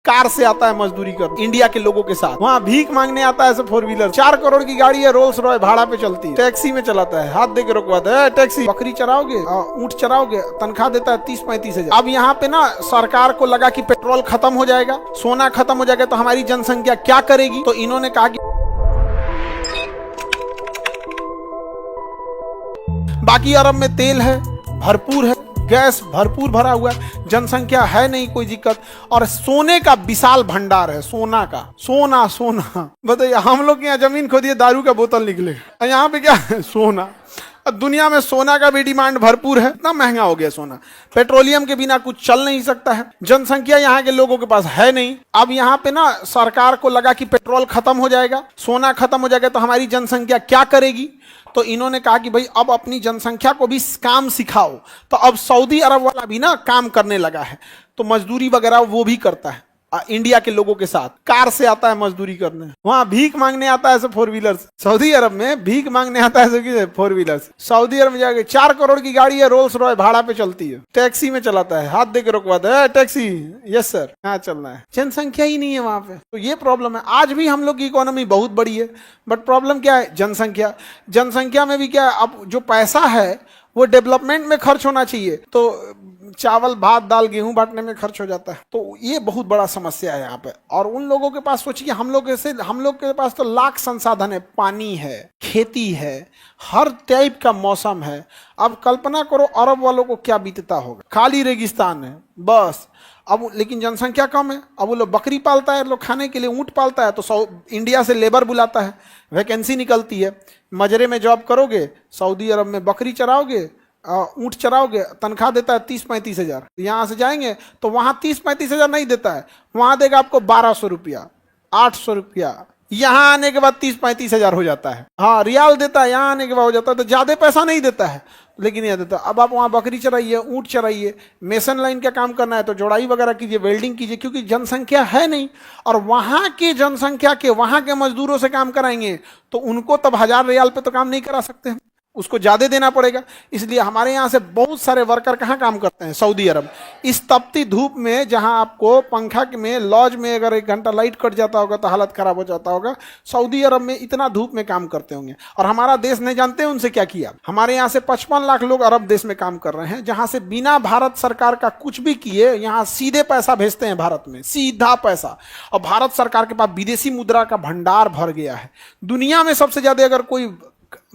Car से आता है मजदूरी कर इंडिया के लोगों के साथ, वहाँ भीख मांगने आता है 4 व्हीलर, 4 करोड़ की गाड़ी है, रोल्स रॉय भाड़ा पे चलती है, टैक्सी में चलाता है, हाथ दे के रोकवाता है, टैक्सी बकरी चराओगे ऊंट चराओगे, तनख्वाह देता है 30-35 हजार। अब यहाँ पे ना सरकार को लगा कि पेट्रोल खत्म हो जाएगा, सोना खत्म हो जाएगा, तो हमारी जनसंख्या क्या करेगी, तो इन्होंने कहा कि बाकी अरब में तेल है, भरपूर है, गैस भरपूर भरा हुआ है, जनसंख्या है नहीं कोई दिक्कत, और सोने का विशाल भंडार है, सोना का, सोना सोना बताइए, हम लोग यहाँ जमीन खोदिए दारू का बोतल निकले, यहाँ पे क्या है सोना। दुनिया में सोना का भी डिमांड भरपूर है, इतना महंगा हो गया सोना, पेट्रोलियम के बिना कुछ चल नहीं सकता है, जनसंख्या यहाँ के लोगों के पास है नहीं। अब यहाँ पे ना सरकार को लगा कि पेट्रोल खत्म हो जाएगा, सोना खत्म हो जाएगा, तो हमारी जनसंख्या क्या करेगी, तो इन्होंने कहा कि भाई अब अपनी जनसंख्या को भी काम सिखाओ। तो अब सऊदी अरब वाला भी ना काम करने लगा है, तो मजदूरी वगैरह वो भी करता है इंडिया के लोगों के साथ, कार से आता है मजदूरी करने, वहां भीख मांगने आता है 4 व्हीलर, सऊदी अरब में भीख मांगने आता है 4 व्हीलर, सऊदी अरब में जाके 4 करोड़ की गाड़ी है, रोल्स रॉय भाड़ा पे चलती है, टैक्सी में चलाता है, हाथ दे के रोकवाता है, टैक्सी यस सर यहाँ चलना है, जनसंख्या ही नहीं है वहां पे। तो ये प्रॉब्लम है, आज भी हम लोग की इकोनॉमी बहुत बड़ी है, बट प्रॉब्लम क्या है, जनसंख्या। जनसंख्या में भी क्या, अब जो पैसा है वो डेवलपमेंट में खर्च होना चाहिए, तो चावल भात दाल गेहूं बांटने में खर्च हो जाता है, तो ये बहुत बड़ा समस्या है यहाँ पे। और उन लोगों के पास सोचिए, हम लोग के पास तो लाख संसाधन है, पानी है, खेती है, हर टाइप का मौसम है। अब कल्पना करो अरब वालों को क्या बीतता होगा, खाली रेगिस्तान है बस। अब लेकिन जनसंख्या कम है, अब वो लोग बकरी पालता है, लोग खाने के लिए ऊँट पालता है, तो इंडिया से लेबर बुलाता है, वैकेंसी निकलती है, मजरे में जॉब करोगे, सऊदी अरब में बकरी चराओगे, ऊँट चराओगे, तनख्वाह देता है 30-35 हजार। यहाँ से जाएंगे तो वहाँ 30-35 हजार नहीं देता है, वहाँ देगा आपको 1200 रुपया, 800 रुपया, यहाँ आने के बाद 30-35 हजार हो जाता है। हाँ रियाल देता है, यहाँ आने के बाद हो जाता है, तो ज्यादा पैसा नहीं देता है, लेकिन यह देता। अब आप वहाँ बकरी चराइए, ऊँट चराइए, मेसन लाइन का काम करना है तो जोड़ाई वगैरह कीजिए, वेल्डिंग कीजिए, क्योंकि जनसंख्या है नहीं। और वहाँ की जनसंख्या के वहाँ के मजदूरों से काम कराएंगे तो उनको तब 1000 रियाल पे तो काम नहीं करा सकते हैं, उसको ज्यादा देना पड़ेगा। इसलिए हमारे यहाँ से बहुत सारे वर्कर कहाँ काम करते हैं, सऊदी अरब। इस तपती धूप में, जहाँ आपको पंखा में लॉज में अगर 1 घंटा लाइट कट जाता होगा तो हालत खराब हो जाता होगा, सऊदी अरब में इतना धूप में काम करते होंगे। और हमारा देश नहीं जानते उनसे क्या किया, हमारे यहाँ से 55 लाख लोग अरब देश में काम कर रहे हैं, जहाँ से बिना भारत सरकार का कुछ भी किए यहाँ सीधे पैसा भेजते हैं भारत में, सीधा पैसा। और भारत सरकार के पास विदेशी मुद्रा का भंडार भर गया है। दुनिया में सबसे ज्यादा अगर कोई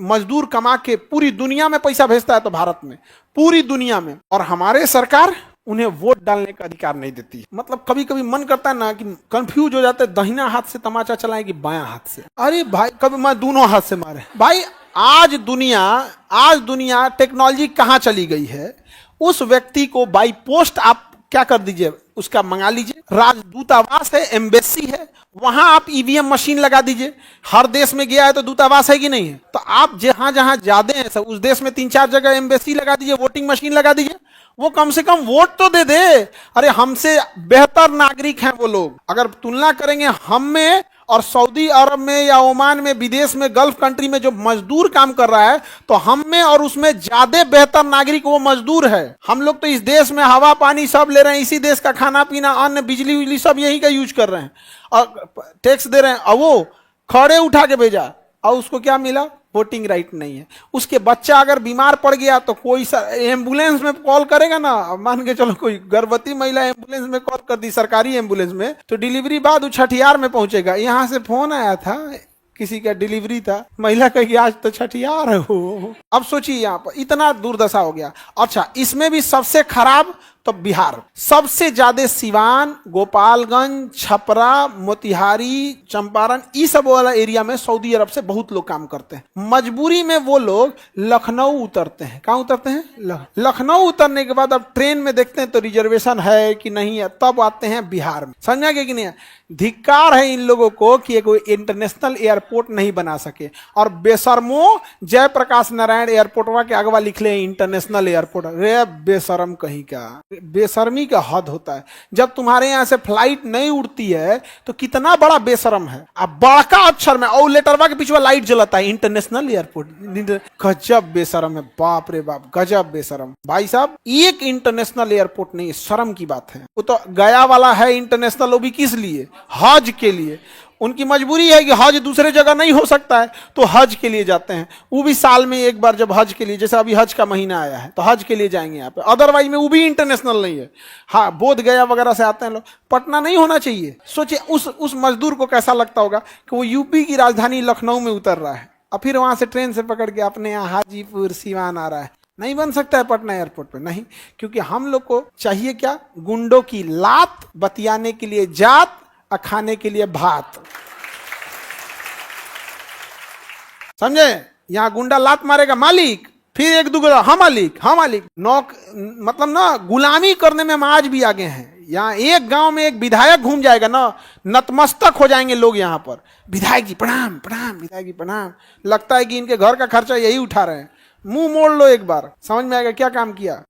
मजदूर कमा के पूरी दुनिया में पैसा भेजता है तो भारत में, पूरी दुनिया में। और हमारे सरकार उन्हें वोट डालने का अधिकार नहीं देती। मतलब कभी कभी मन करता है ना कि कंफ्यूज हो जाता है, दाहिना हाथ से तमाचा चलाएं कि बायां हाथ से। अरे भाई कभी मैं दोनों हाथ से मारे भाई। आज दुनिया टेक्नोलॉजी कहाँ चली गई है, उस व्यक्ति को बाई पोस्ट आप क्या कर दीजिए, उसका मंगा लीजिए, राजदूतावास है, एम्बेसी है, वहां आप ईवीएम मशीन लगा दीजिए। हर देश में गया है तो दूतावास है कि नहीं है, तो आप जहां जहां ज्यादा है सब उस देश में 3-4 जगह एम्बेसी लगा दीजिए, वोटिंग मशीन लगा दीजिए, वो कम से कम वोट तो दे दे। अरे हमसे बेहतर नागरिक हैं वो लोग। अगर तुलना करेंगे हम में और सऊदी अरब में या ओमान में, विदेश में, गल्फ कंट्री में जो मजदूर काम कर रहा है, तो हम में और उसमें ज्यादा बेहतर नागरिक वो मजदूर है। हम लोग तो इस देश में हवा पानी सब ले रहे हैं, इसी देश का खाना पीना, अन्न, बिजली उजली सब यही का यूज कर रहे हैं और टैक्स दे रहे हैं। और वो खड़े उठा के भेजा और उसको क्या मिला, वोटिंग राइट नहीं है। उसके बच्चा अगर बीमार पड़ गया तो कोई एम्बुलेंस में कॉल करेगा ना, मान के चलो कोई गर्भवती महिला एम्बुलेंस में कॉल कर दी, सरकारी एम्बुलेंस में, तो डिलीवरी बाद वो छठियार में पहुंचेगा। यहाँ से फोन आया था, किसी का डिलीवरी था, महिला कहेगी आज तो छठियार हो। अब सोचिए यहाँ पर इतना दुर्दशा हो गया। अच्छा, इसमें भी सबसे खराब तो बिहार, सबसे ज्यादा सिवान, गोपालगंज, छपरा, मोतिहारी, चंपारण, इस सब वाला एरिया में सऊदी अरब से बहुत लोग काम करते हैं। मजबूरी में वो लोग लखनऊ उतरते हैं। कहाँ उतरते हैं? लखनऊ उतरने के बाद अब ट्रेन में देखते हैं तो रिजर्वेशन है कि नहीं है, तब आते हैं बिहार में। समझा गया कि नहीं? धिक्कार है इन लोगों को कि कोई इंटरनेशनल एयरपोर्ट नहीं बना सके। और बेशर्मो जयप्रकाश नारायण एयरपोर्टवा के अगवा लिख ले इंटरनेशनल एयरपोर्ट। रे बेशरम कहीं का। बेशर्मी का हद होता है। जब तुम्हारे यहाँ से फ्लाइट नहीं उड़ती है तो कितना बड़ा बेशरम है। अब बड़का अक्षर में और लेटरवा के पीछे लाइट जलता है, इंटरनेशनल एयरपोर्ट। गजब बेशरम है, बाप रे बाप, गजब बेशरम। भाई साहब, एक इंटरनेशनल एयरपोर्ट नहीं, शर्म की बात है। वो तो गया वाला है इंटरनेशनल, वो भी किस लिए? हज के लिए। उनकी मजबूरी है कि हज दूसरे जगह नहीं हो सकता है तो हज के लिए जाते हैं। वो भी साल में एक बार, जब हज के लिए, जैसे अभी हज का महीना आया है तो हज के लिए जाएंगे यहाँ पे, अदरवाइज में वो भी इंटरनेशनल नहीं है। हाँ, बोध गया वगैरह से आते हैं लोग। पटना नहीं होना चाहिए। सोचिए उस मजदूर को कैसा लगता होगा कि वो यूपी की राजधानी लखनऊ में उतर रहा है और फिर वहां से ट्रेन से पकड़ के अपने यहाँ हाजीपुर सिवान आ रहा है। नहीं बन सकता है पटना एयरपोर्ट पे, नहीं। क्योंकि हम लोग को चाहिए क्या? गुंडों की लात, बतियाने के लिए जात, खाने के लिए भात। समझे? यहां गुंडा लात मारेगा मालिक, फिर एक दूसरा हाँ मालिक, हाँ मालिक। नौक मतलब ना, गुलामी करने में हम आज भी आगे हैं। यहाँ एक गांव में एक विधायक घूम जाएगा ना, नतमस्तक हो जाएंगे लोग यहाँ पर। विधायक जी प्रणाम, प्रणाम, विधायक जी प्रणाम। लगता है कि इनके घर का खर्चा यही उठा रहे हैं। मुंह मोड़ लो एक बार, समझ में आएगा क्या काम किया।